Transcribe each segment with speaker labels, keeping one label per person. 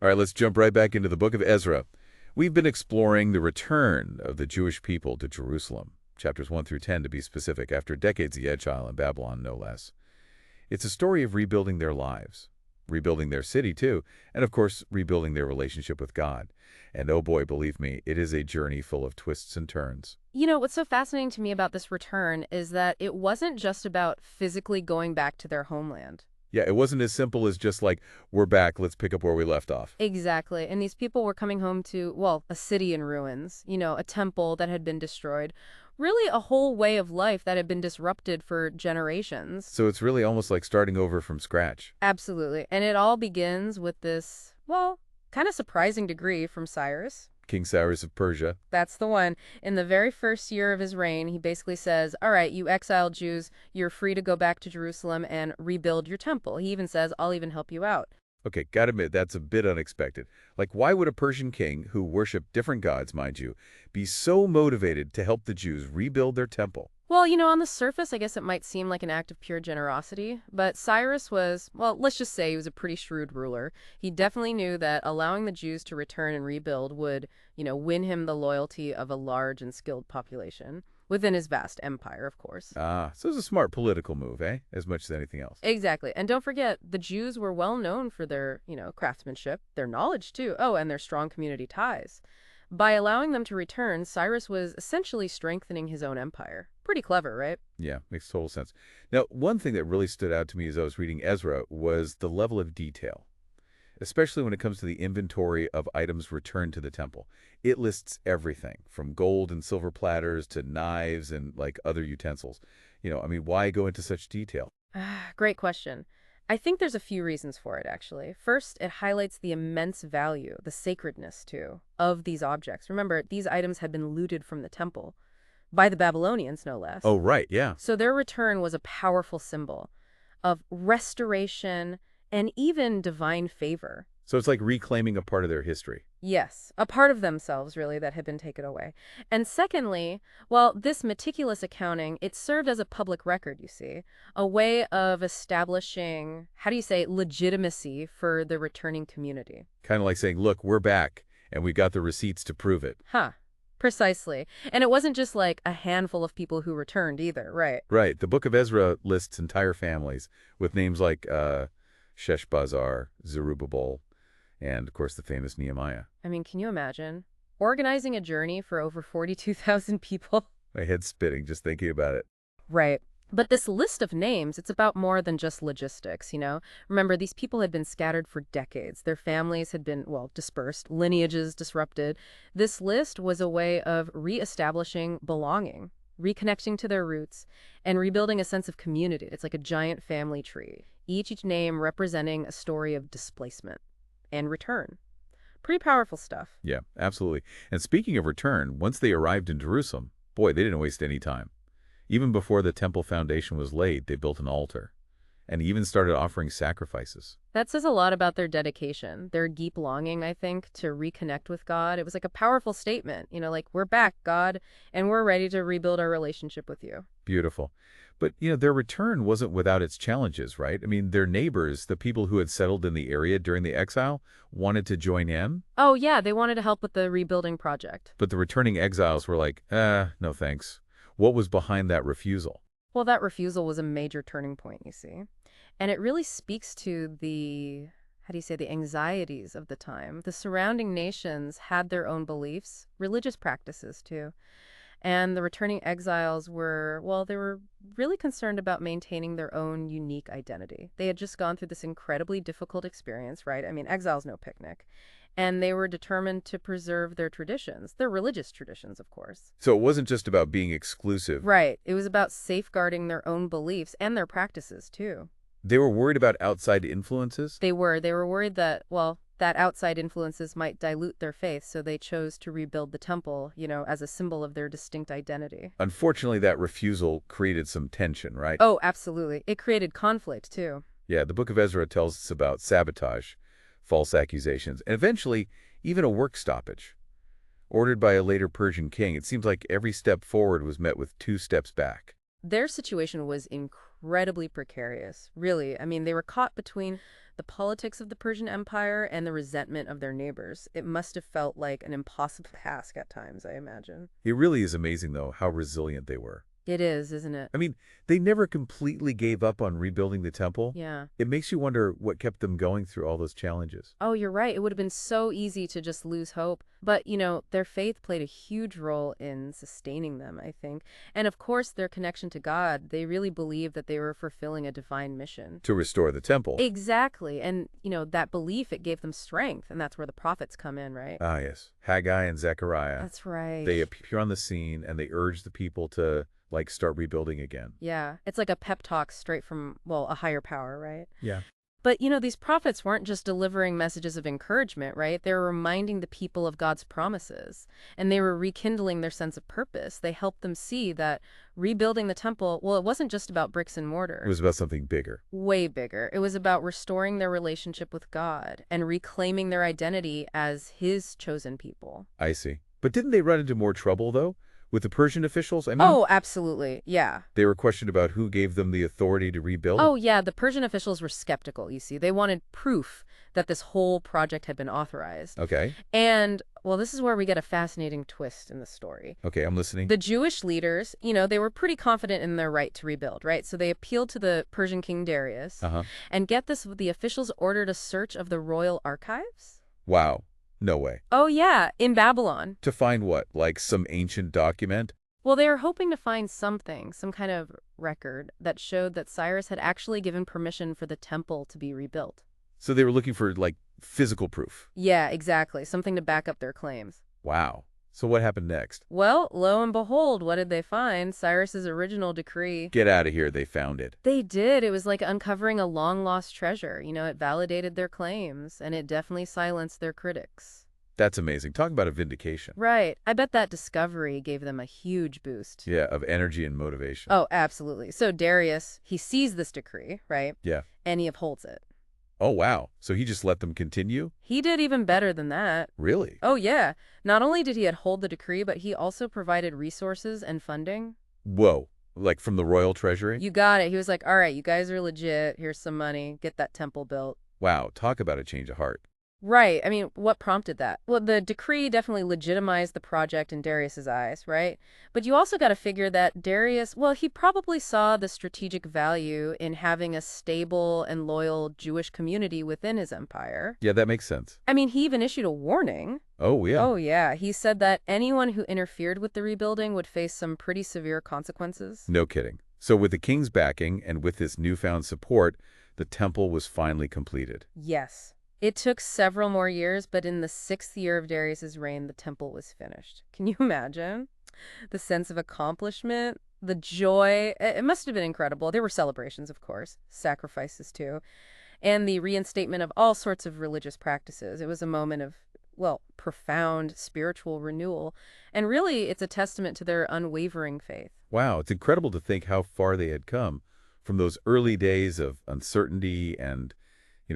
Speaker 1: All right, let's jump right back into the Book of Ezra. We've been exploring the return of the Jewish people to Jerusalem, chapters 1 through 10 to be specific, after decades of exile in Babylon, no less. It's a story of rebuilding their lives, rebuilding their city too, and of course, rebuilding their relationship with God. And oh boy, believe me, it is a journey full of twists and turns.
Speaker 2: You know, what's so fascinating to me about this return is that it wasn't just about physically going back to their homeland.
Speaker 1: Yeah, it wasn't as simple as just like, we're back, let's pick up where we left off.
Speaker 2: Exactly. And these people were coming home to, well, a city in ruins, a temple that had been destroyed, really a whole way of life that had been disrupted for generations.
Speaker 1: So it's really almost like starting over from scratch.
Speaker 2: Absolutely. And it all begins with this, well, kind of surprising decree from Cyrus.
Speaker 1: King Cyrus of Persia.
Speaker 2: That's the one. In the very first year of his reign, he basically says, all right, you exiled Jews, you're free to go back to Jerusalem and rebuild your temple. He even says, I'll even help you out.
Speaker 1: Okay, gotta admit, that's a bit unexpected. Like, why would a Persian king, who worshiped different gods, mind you, be so motivated to help the Jews rebuild their temple?
Speaker 2: Well, on the surface, I guess it might seem like an act of pure generosity, but Cyrus was, well, let's just say he was a pretty shrewd ruler. He definitely knew that allowing the Jews to return and rebuild would, win him the loyalty of a large and skilled population, within his vast empire, of course.
Speaker 1: Ah, so it's a smart political move, eh? As much as anything else.
Speaker 2: Exactly. And don't forget, the Jews were well known for their, craftsmanship, their knowledge too. Oh, and their strong community ties. By allowing them to return, Cyrus was essentially strengthening his own empire. Pretty clever, right?
Speaker 1: Yeah, makes total sense. Now, one thing that really stood out to me as I was reading Ezra was the level of detail, especially when it comes to the inventory of items returned to the temple. It lists everything from gold and silver platters to knives and other utensils. Why go into such detail?
Speaker 2: Great question. I think there's a few reasons for it, actually. First, it highlights the immense value, the sacredness, too, of these objects. Remember, these items had been looted from the temple, by the Babylonians, no less.
Speaker 1: Oh, right, yeah.
Speaker 2: So their return was a powerful symbol of restoration and even divine favor.
Speaker 1: So it's like reclaiming a part of their history.
Speaker 2: Yes, a part of themselves, really, that had been taken away. And secondly, well, this meticulous accounting, it served as a public record, you see, a way of establishing, how do you say, legitimacy for the returning community.
Speaker 1: Kind of like saying, look, we're back, and we got the receipts to prove it.
Speaker 2: Huh. Precisely. And it wasn't just like a handful of people who returned either, right?
Speaker 1: Right. The Book of Ezra lists entire families with names like Sheshbazzar, Zerubbabel, and, of course, the famous Nehemiah.
Speaker 2: I mean, can you imagine? Organizing a journey for over 42,000 people?
Speaker 1: My head's spinning just thinking about it.
Speaker 2: Right. But this list of names, it's about more than just logistics, Remember, these people had been scattered for decades. Their families had been, well, dispersed, lineages disrupted. This list was a way of reestablishing belonging, reconnecting to their roots, and rebuilding a sense of community. It's like a giant family tree, each name representing a story of displacement and return. Pretty powerful stuff.
Speaker 1: Yeah, absolutely. And speaking of return, once they arrived in Jerusalem, boy, they didn't waste any time. Even before the temple foundation was laid, they built an altar and even started offering sacrifices.
Speaker 2: That says a lot about their dedication, their deep longing, I think, to reconnect with God. It was like a powerful statement, we're back, God, and we're ready to rebuild our relationship with you.
Speaker 1: Beautiful. But, their return wasn't without its challenges, right? I mean, their neighbors, the people who had settled in the area during the exile, wanted to join in.
Speaker 2: Oh, yeah, they wanted to help with the rebuilding project.
Speaker 1: But the returning exiles were like, no thanks. What was behind that refusal?
Speaker 2: Well, that refusal was a major turning point, you see. And it really speaks to the, the anxieties of the time. The surrounding nations had their own beliefs, religious practices too. And the returning exiles were, well, they were really concerned about maintaining their own unique identity. They had just gone through this incredibly difficult experience, right? I mean, exile's no picnic. And they were determined to preserve their traditions, their religious traditions, of course.
Speaker 1: So it wasn't just about being exclusive.
Speaker 2: Right. It was about safeguarding their own beliefs and their practices, too.
Speaker 1: They were worried about outside influences?
Speaker 2: They were. They were worried that, well, that outside influences might dilute their faith, so they chose to rebuild the temple, as a symbol of their distinct identity.
Speaker 1: Unfortunately, that refusal created some tension, right?
Speaker 2: Oh, absolutely. It created conflict, too.
Speaker 1: Yeah, the Book of Ezra tells us about sabotage, false accusations, and eventually even a work stoppage. Ordered by a later Persian king, it seems like every step forward was met with 2 steps back.
Speaker 2: Their situation was incredibly incredibly precarious, really. I mean, they were caught between the politics of the Persian Empire and the resentment of their neighbors. It must have felt like an impossible task at times, I imagine.
Speaker 1: It really is amazing, though, how resilient they were.
Speaker 2: It is, isn't it?
Speaker 1: I mean, they never completely gave up on rebuilding the temple.
Speaker 2: Yeah.
Speaker 1: It makes you wonder what kept them going through all those challenges.
Speaker 2: Oh, you're right. It would have been so easy to just lose hope. But, their faith played a huge role in sustaining them, I think. And of course, their connection to God, they really believed that they were fulfilling a divine mission.
Speaker 1: To restore the temple.
Speaker 2: Exactly. And, that belief, it gave them strength. And that's where the prophets come in, right?
Speaker 1: Ah, yes. Haggai and Zechariah.
Speaker 2: That's right.
Speaker 1: They appear on the scene and they urge the people to, start rebuilding again.
Speaker 2: Yeah. It's like a pep talk straight from, a higher power, right?
Speaker 1: Yeah.
Speaker 2: But, these prophets weren't just delivering messages of encouragement, right? They were reminding the people of God's promises, and they were rekindling their sense of purpose. They helped them see that rebuilding the temple, it wasn't just about bricks and mortar.
Speaker 1: It was about something bigger.
Speaker 2: Way bigger. It was about restoring their relationship with God and reclaiming their identity as His chosen people.
Speaker 1: I see. But didn't they run into more trouble, though? With the Persian officials? I mean,
Speaker 2: Oh, absolutely. Yeah.
Speaker 1: they were questioned about who gave them the authority to rebuild?
Speaker 2: Oh, yeah. The Persian officials were skeptical, you see. They wanted proof that this whole project had been authorized.
Speaker 1: Okay.
Speaker 2: And, this is where we get a fascinating twist in the story.
Speaker 1: Okay, I'm listening.
Speaker 2: The Jewish leaders, they were pretty confident in their right to rebuild, right? So they appealed to the Persian king Darius.
Speaker 1: Uh-huh.
Speaker 2: And get this, the officials ordered a search of the royal archives?
Speaker 1: Wow. No way.
Speaker 2: Oh, yeah, in Babylon.
Speaker 1: To find what? Like some ancient document?
Speaker 2: Well, they were hoping to find something, some kind of record that showed that Cyrus had actually given permission for the temple to be rebuilt.
Speaker 1: So they were looking for, physical proof.
Speaker 2: Yeah, exactly. Something to back up their claims.
Speaker 1: Wow. So what happened next?
Speaker 2: Well, lo and behold, what did they find? Cyrus's original decree.
Speaker 1: Get out of here, they found it.
Speaker 2: They did. It was like uncovering a long-lost treasure. It validated their claims, and it definitely silenced their critics.
Speaker 1: That's amazing. Talk about a vindication.
Speaker 2: Right. I bet that discovery gave them a huge boost.
Speaker 1: Yeah, of energy and motivation.
Speaker 2: Oh, absolutely. So Darius, he sees this decree, right?
Speaker 1: Yeah.
Speaker 2: And he upholds it.
Speaker 1: Oh, wow. So he just let them continue?
Speaker 2: He did even better than that.
Speaker 1: Really?
Speaker 2: Oh, yeah. Not only did he uphold the decree, but he also provided resources and funding.
Speaker 1: Whoa. Like from the royal treasury?
Speaker 2: You got it. He was like, all right, you guys are legit. Here's some money. Get that temple built.
Speaker 1: Wow. Talk about a change of heart.
Speaker 2: Right. I mean, what prompted that? Well, the decree definitely legitimized the project in Darius's eyes, right? But you also got to figure that Darius, he probably saw the strategic value in having a stable and loyal Jewish community within his empire.
Speaker 1: Yeah, that makes sense.
Speaker 2: I mean, he even issued a warning.
Speaker 1: Oh, yeah.
Speaker 2: Oh, yeah. He said that anyone who interfered with the rebuilding would face some pretty severe consequences.
Speaker 1: No kidding. So with the king's backing and with this newfound support, the temple was finally completed.
Speaker 2: Yes. It took several more years, but in the 6th year of Darius's reign, the temple was finished. Can you imagine? The sense of accomplishment, the joy. It must have been incredible. There were celebrations, of course, sacrifices too, and the reinstatement of all sorts of religious practices. It was a moment of, profound spiritual renewal. And really, it's a testament to their unwavering faith.
Speaker 1: Wow, it's incredible to think how far they had come from those early days of uncertainty and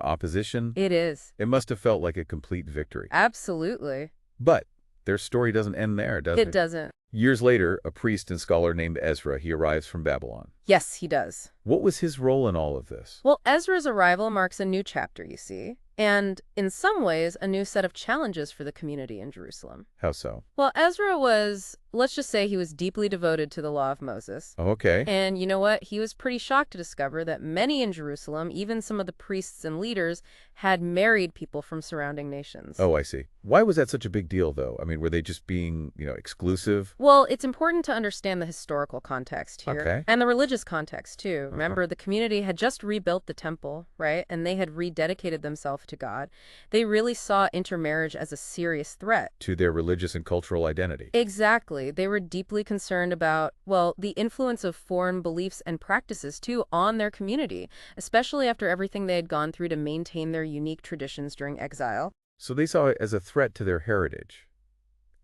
Speaker 1: opposition.
Speaker 2: It is.
Speaker 1: It must have felt like a complete victory.
Speaker 2: Absolutely.
Speaker 1: But their story doesn't end there, does it?
Speaker 2: It doesn't.
Speaker 1: Years later, a priest and scholar named Ezra, he arrives from Babylon.
Speaker 2: Yes, he does.
Speaker 1: What was his role in all of this?
Speaker 2: Well, Ezra's arrival marks a new chapter, you see, and in some ways, a new set of challenges for the community in Jerusalem.
Speaker 1: How so?
Speaker 2: Well, Ezra was, let's just say he was deeply devoted to the law of Moses.
Speaker 1: Oh, okay.
Speaker 2: And you know what? He was pretty shocked to discover that many in Jerusalem, even some of the priests and leaders, had married people from surrounding nations.
Speaker 1: Oh, I see. Why was that such a big deal, though? I mean, were they just being, exclusive?
Speaker 2: Well, it's important to understand the historical context here.
Speaker 1: Okay.
Speaker 2: And the religious context, too. Remember, the community had just rebuilt the temple, right? And they had rededicated themselves to God. They really saw intermarriage as a serious threat.
Speaker 1: To their religious and cultural identity.
Speaker 2: Exactly. They were deeply concerned about, the influence of foreign beliefs and practices, too, on their community, especially after everything they had gone through to maintain their unique traditions during exile.
Speaker 1: So they saw it as a threat to their heritage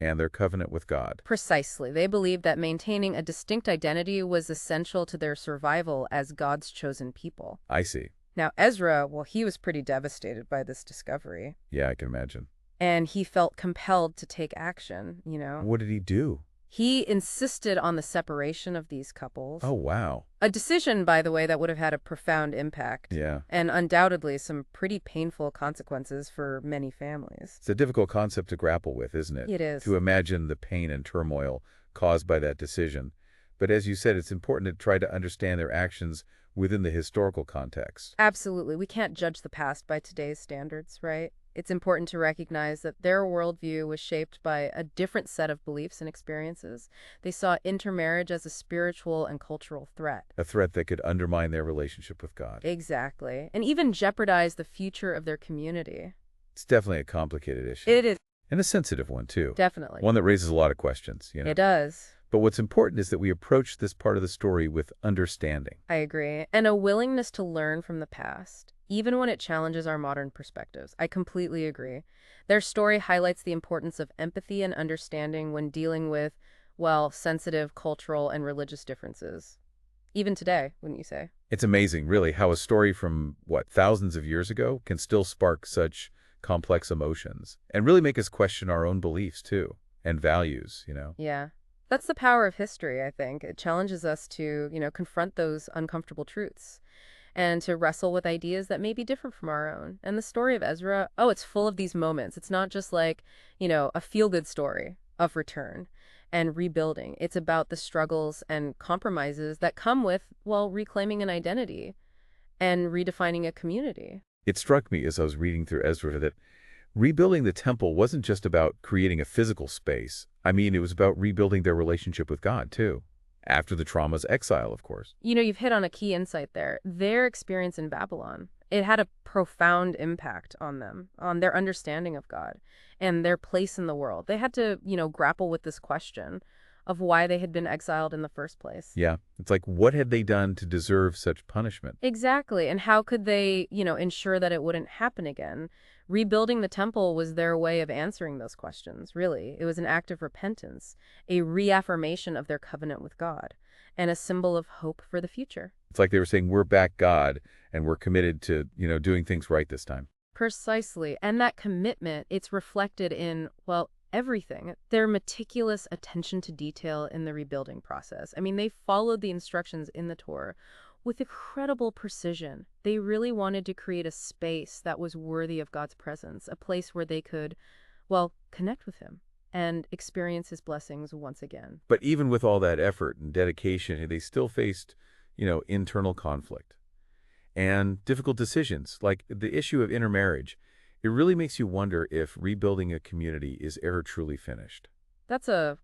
Speaker 1: and their covenant with God.
Speaker 2: Precisely. They believed that maintaining a distinct identity was essential to their survival as God's chosen people.
Speaker 1: I see.
Speaker 2: Now, Ezra, he was pretty devastated by this discovery.
Speaker 1: Yeah, I can imagine.
Speaker 2: And he felt compelled to take action,
Speaker 1: What did he do?
Speaker 2: He insisted on the separation of these couples.
Speaker 1: Oh, wow.
Speaker 2: A decision, by the way, that would have had a profound impact.
Speaker 1: Yeah.
Speaker 2: And undoubtedly some pretty painful consequences for many families.
Speaker 1: It's a difficult concept to grapple with, isn't it?
Speaker 2: It is.
Speaker 1: To imagine the pain and turmoil caused by that decision. But as you said, it's important to try to understand their actions within the historical context.
Speaker 2: Absolutely. We can't judge the past by today's standards, right? It's important to recognize that their worldview was shaped by a different set of beliefs and experiences. They saw intermarriage as a spiritual and cultural threat.
Speaker 1: A threat that could undermine their relationship with God.
Speaker 2: Exactly. And even jeopardize the future of their community.
Speaker 1: It's definitely a complicated issue.
Speaker 2: It is.
Speaker 1: And a sensitive one, too.
Speaker 2: Definitely.
Speaker 1: One that raises a lot of questions,
Speaker 2: It does.
Speaker 1: But what's important is that we approach this part of the story with understanding.
Speaker 2: I agree. And a willingness to learn from the past, even when it challenges our modern perspectives. I completely agree. Their story highlights the importance of empathy and understanding when dealing with, well, sensitive cultural and religious differences. Even today, wouldn't you say?
Speaker 1: It's amazing, really, how a story from, thousands of years ago can still spark such complex emotions and really make us question our own beliefs, too, and values.
Speaker 2: Yeah. That's the power of history, I think. It challenges us to, confront those uncomfortable truths and to wrestle with ideas that may be different from our own. And the story of Ezra, it's full of these moments. It's not just like, a feel-good story of return and rebuilding. It's about the struggles and compromises that come with, reclaiming an identity and redefining a community.
Speaker 1: It struck me as I was reading through Ezra that rebuilding the temple wasn't just about creating a physical space. I mean, it was about rebuilding their relationship with God, too. After the trauma's exile, of course.
Speaker 2: You've hit on a key insight there. Their experience in Babylon, it had a profound impact on them, on their understanding of God and their place in the world. They had to, grapple with this question of why they had been exiled in the first place.
Speaker 1: Yeah. It's like, what had they done to deserve such punishment?
Speaker 2: Exactly. And how could they, ensure that it wouldn't happen again? Rebuilding the temple was their way of answering those questions, really. It was an act of repentance, a reaffirmation of their covenant with God, and a symbol of hope for the future.
Speaker 1: It's like they were saying, we're back, God, and we're committed to, doing things right this time.
Speaker 2: Precisely. And that commitment, it's reflected in, everything. Their meticulous attention to detail in the rebuilding process. I mean, they followed the instructions in the Torah with incredible precision. They really wanted to create a space that was worthy of God's presence, a place where they could, connect with him and experience his blessings once again.
Speaker 1: But even with all that effort and dedication, they still faced, internal conflict and difficult decisions, like the issue of intermarriage. It really makes you wonder if rebuilding a community is ever truly finished.
Speaker 2: That's a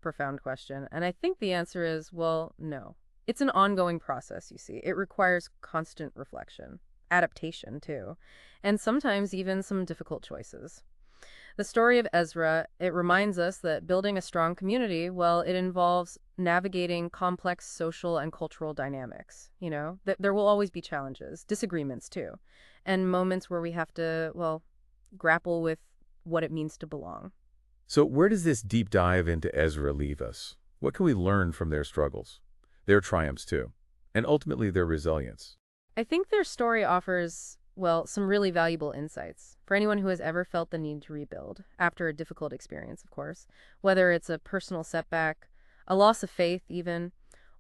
Speaker 2: profound question. And I think the answer is, no. It's an ongoing process, you see. It requires constant reflection, adaptation, too, and sometimes even some difficult choices. The story of Ezra, it reminds us that building a strong community, it involves navigating complex social and cultural dynamics. There will always be challenges, disagreements, too, and moments where we have to, grapple with what it means to belong.
Speaker 1: So where does this deep dive into Ezra leave us? What can we learn from their struggles? Their triumphs, too, and ultimately their resilience.
Speaker 2: I think their story offers, some really valuable insights for anyone who has ever felt the need to rebuild, after a difficult experience, of course, whether it's a personal setback, a loss of faith even,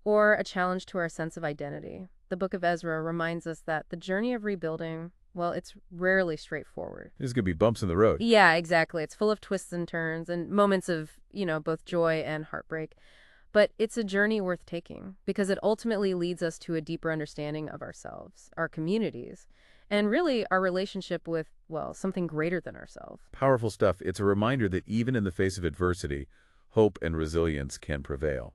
Speaker 2: or a challenge to our sense of identity. The Book of Ezra reminds us that the journey of rebuilding, it's rarely straightforward.
Speaker 1: There's going to be bumps in the road.
Speaker 2: Yeah, exactly. It's full of twists and turns and moments of, both joy and heartbreak. But it's a journey worth taking because it ultimately leads us to a deeper understanding of ourselves, our communities, and really our relationship with, something greater than ourselves.
Speaker 1: Powerful stuff. It's a reminder that even in the face of adversity, hope and resilience can prevail.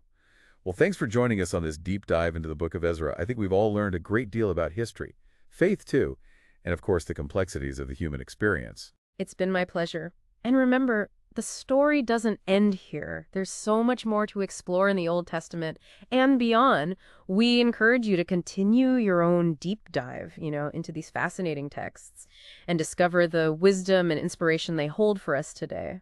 Speaker 1: Well, thanks for joining us on this deep dive into the Book of Ezra. I think we've all learned a great deal about history, faith too, and of course the complexities of the human experience.
Speaker 2: It's been my pleasure. And remember, the story doesn't end here. There's so much more to explore in the Old Testament and beyond. We encourage you to continue your own deep dive, into these fascinating texts and discover the wisdom and inspiration they hold for us today.